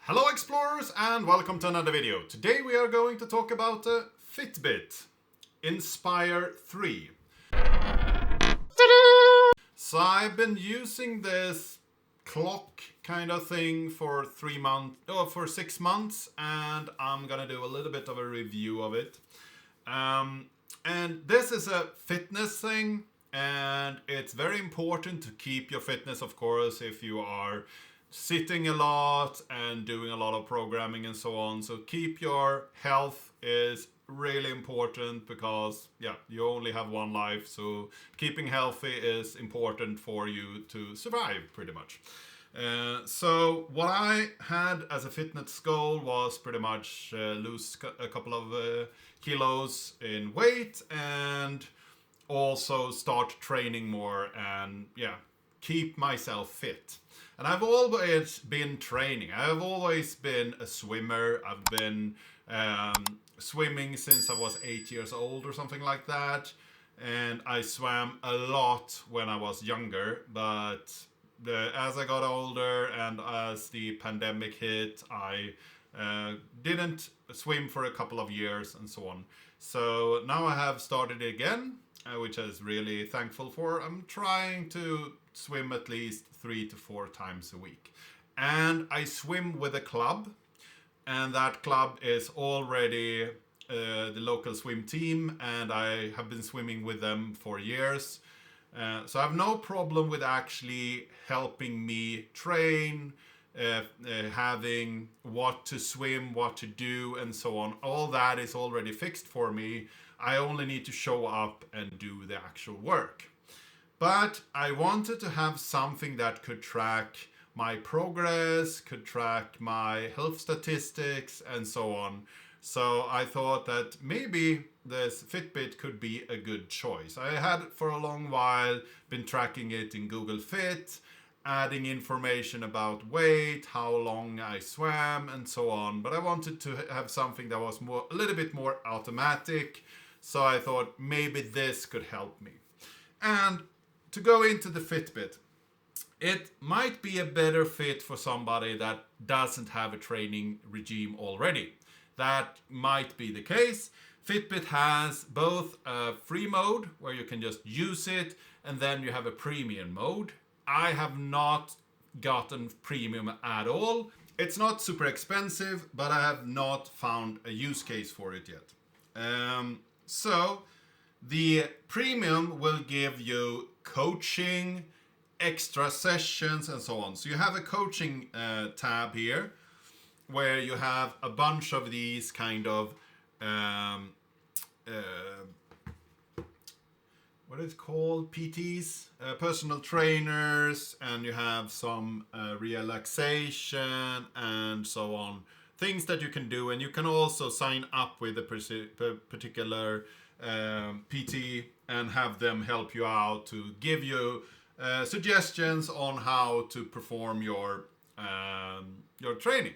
Hello explorers and welcome to another video. Today we are going to talk about the Fitbit Inspire 3. So I've been using this clock kind of thing for 6 months, and I'm gonna do a little bit of a review of it. And this is a fitness thing, and it's very important to keep your fitness, of course, if you are sitting a lot and doing a lot of programming and so on. So keep your health is really important because you only have one life, so keeping healthy is important for you to survive pretty much. So what I had as a fitness goal was pretty much lose a couple of kilos in weight and also start training more and keep myself fit. And I've always been training. I've always been a swimmer. I've been swimming since I was 8 years old or something like that. And I swam a lot when I was younger. But as I got older and as the pandemic hit, I didn't swim for a couple of years and so on. So now I have started again, which I was really thankful for. I'm trying to swim at least 3 to 4 times a week. And I swim with a club, and that club is already the local swim team, and I have been swimming with them for years. So I have no problem with actually helping me train, having what to swim, what to do, and so on. All that is already fixed for me. I only need to show up and do the actual work. But I wanted to have something that could track my progress, could track my health statistics, and so on. So I thought that maybe this Fitbit could be a good choice. I had for a long while been tracking it in Google Fit, adding information about weight, how long I swam, and so on. But I wanted to have something that was a little bit more automatic. So I thought maybe this could help me. And to go into the Fitbit, it might be a better fit for somebody that doesn't have a training regime already. That might be the case. Fitbit has both a free mode where you can just use it, and then you have a premium mode. I have not gotten premium at all. It's not super expensive, but I have not found a use case for it yet. So the premium will give you coaching, extra sessions, and so on. So you have a coaching tab here where you have a bunch of these kind of what is it called? PTs, personal trainers, and you have some relaxation and so on. Things that you can do, and you can also sign up with a particular PT and have them help you out to give you suggestions on how to perform your training.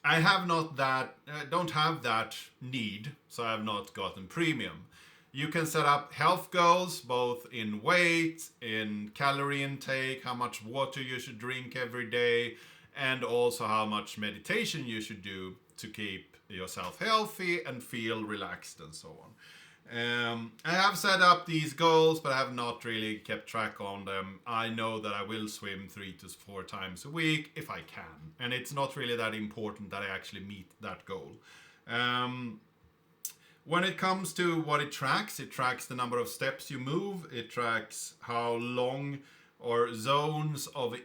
I have not that, don't have that need, so I have not gotten premium. You can set up health goals, both in weight, in calorie intake, how much water you should drink every day, and also how much meditation you should do to keep yourself healthy and feel relaxed and so on. I have set up these goals, but I have not really kept track on them. I know that I will swim 3 to 4 times a week if I can, and it's not really that important that I actually meet that goal. When it comes to what it tracks the number of steps you move, it tracks how long or zones of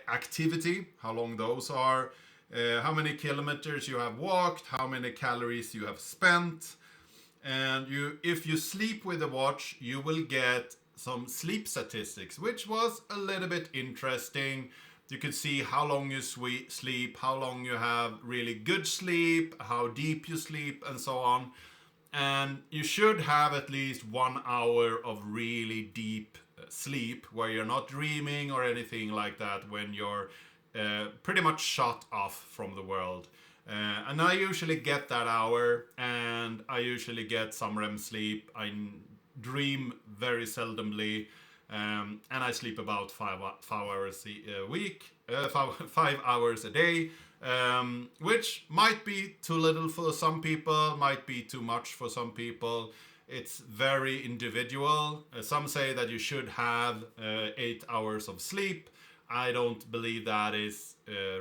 activity, how long those are, how many kilometers you have walked, how many calories you have spent. And if you sleep with the watch, you will get some sleep statistics, which was a little bit interesting. You can see how long you sleep, how long you have really good sleep, how deep you sleep, and so on. And you should have at least 1 hour of really deep sleep where you're not dreaming or anything like that, when you're pretty much shut off from the world. And I usually get that hour, and I usually get some REM sleep. I dream very seldomly, and I sleep about 5 hours a week, 5 hours a day. which might be too little for some people, might be too much for some people. It's very individual. Some say that you should have 8 hours of sleep. I don't believe that is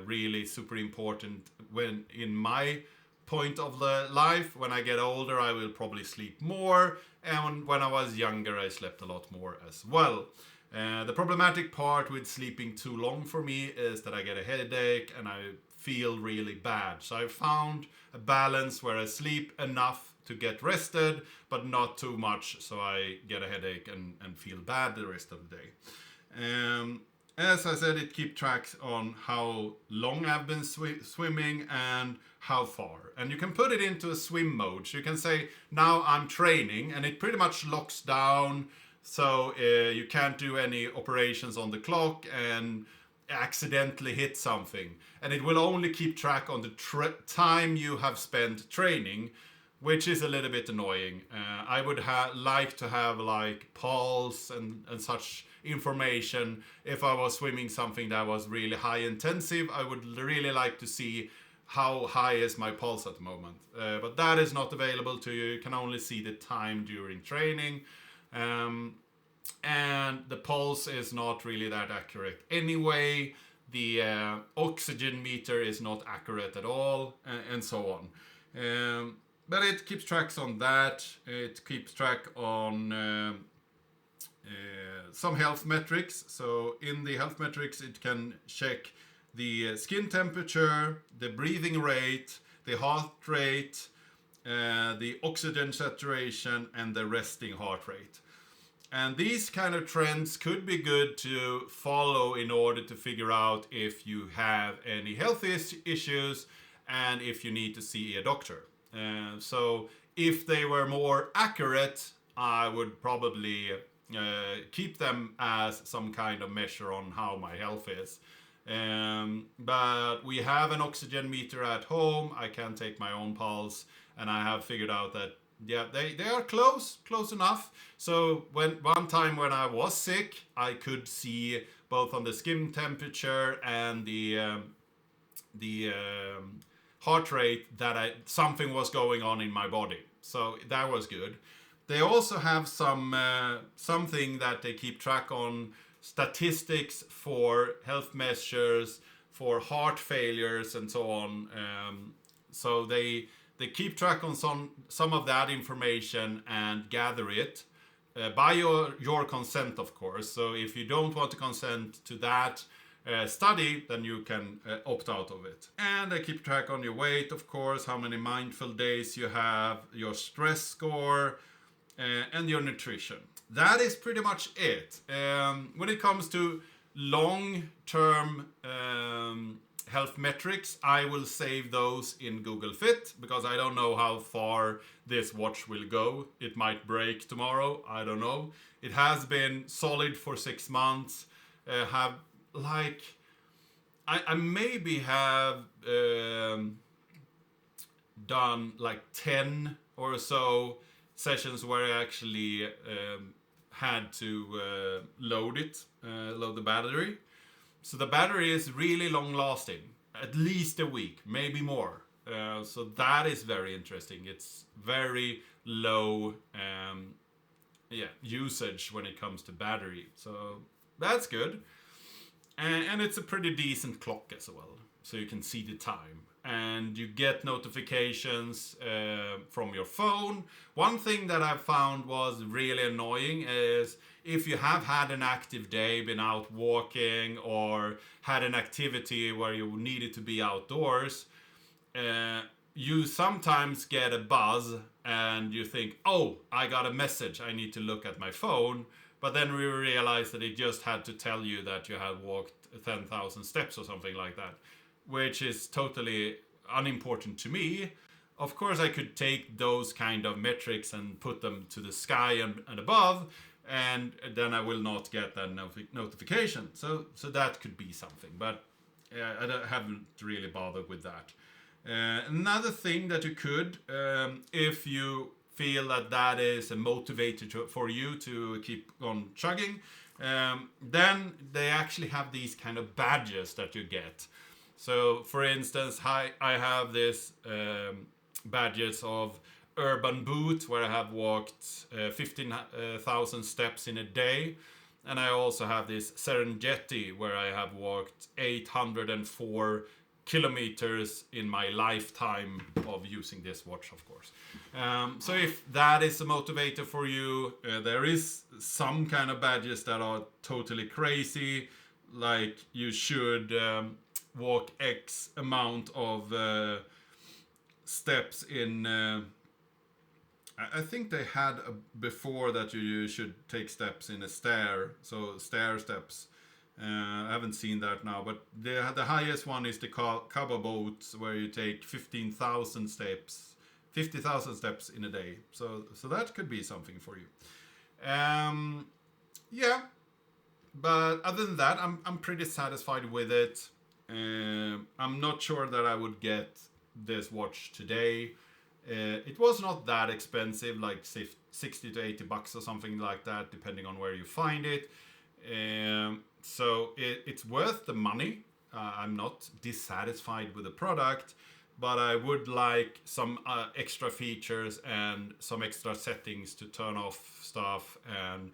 really super important when in my point of the life. When I get older, I will probably sleep more, and when I was younger, I slept a lot more as well. The problematic part with sleeping too long for me is that I get a headache and I feel really bad. So I found a balance where I sleep enough to get rested, but not too much so I get a headache and feel bad the rest of the day. As I said, it keeps track on how long I've been swimming and how far. And you can put it into a swim mode. So you can say, now I'm training, and it pretty much locks down. So you can't do any operations on the clock and accidentally hit something. And it will only keep track on the time you have spent training, which is a little bit annoying. I would like to have like pulse and such information. If I was swimming something that was really high intensive, I would really like to see how high is my pulse at the moment. But that is not available to you. You can only see the time during training. And the pulse is not really that accurate anyway. The oxygen meter is not accurate at all, and so on. But it keeps tracks on that. It keeps track on some health metrics. So in the health metrics, it can check the skin temperature, the breathing rate, the heart rate, the oxygen saturation, and the resting heart rate. And these kind of trends could be good to follow in order to figure out if you have any health issues and if you need to see a doctor. So if they were more accurate, I would probably keep them as some kind of measure on how my health is. But we have an oxygen meter at home. I can take my own pulse, and I have figured out that they are close enough. So one time when I was sick, I could see both on the skin temperature and the heart rate that something was going on in my body. So that was good. They also have something that they keep track on, statistics for health measures, for heart failures, and so on. So they keep track on some of that information and gather it by your consent, of course. So if you don't want to consent to that study, then you can opt out of it. And they keep track on your weight, of course, how many mindful days you have, your stress score, and your nutrition. That is pretty much it. When it comes to long-term health metrics, I will save those in Google Fit, because I don't know how far this watch will go. It might break tomorrow, I don't know. It has been solid for 6 months. I maybe have done like 10 or so sessions where I actually had to load the battery. So the battery is really long lasting, at least a week, maybe more. So that is very interesting. It's very low usage when it comes to battery. So that's good. And it's a pretty decent clock as well. So you can see the time. And you get notifications from your phone. One thing that I found was really annoying is if you have had an active day, been out walking, or had an activity where you needed to be outdoors, you sometimes get a buzz and you think, oh, I got a message, I need to look at my phone. But then we realized that it just had to tell you that you had walked 10,000 steps or something like that, which is totally unimportant to me. Of course, I could take those kind of metrics and put them to the sky and above, and then I will not get that notification. So that could be something, but I haven't really bothered with that. Another thing that you could, if you feel that is a motivator for you to keep on chugging, then they actually have these kind of badges that you get. So, for instance, I have this badges of Urban Boot, where I have walked 15,000 steps in a day. And I also have this Serengeti, where I have walked 804 kilometers in my lifetime of using this watch, of course. So if that is a motivator for you, there is some kind of badges that are totally crazy, like you should walk X amount of steps in... I think they had before that you should take steps in a stair, so stair steps. I haven't seen that now, but the highest one is the Cabo boat, where you take 50,000 steps in a day. So that could be something for you. Yeah, but other than that, I'm pretty satisfied with it. I'm not sure that I would get this watch today. It was not that expensive, like 60 to 80 bucks or something like that, depending on where you find it. So it's worth the money. I'm not dissatisfied with the product, but I would like some extra features and some extra settings to turn off stuff and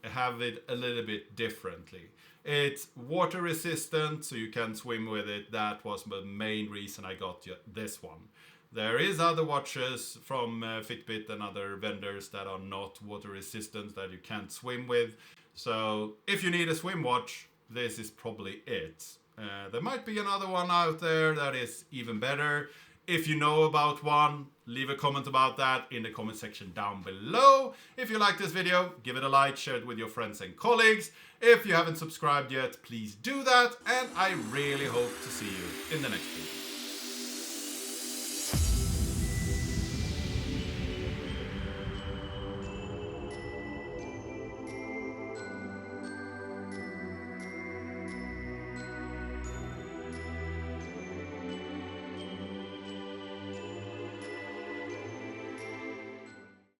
have it a little bit differently. It's water resistant, so you can swim with it. That was the main reason I got this one. There is other watches from Fitbit and other vendors that are not water resistant, that you can't swim with. So if you need a swim watch, this is probably it. There might be another one out there that is even better. If you know about one, leave a comment about that in the comment section down below. If you like this video, give it a like, share it with your friends and colleagues. If you haven't subscribed yet, please do that. And I really hope to see you in the next video.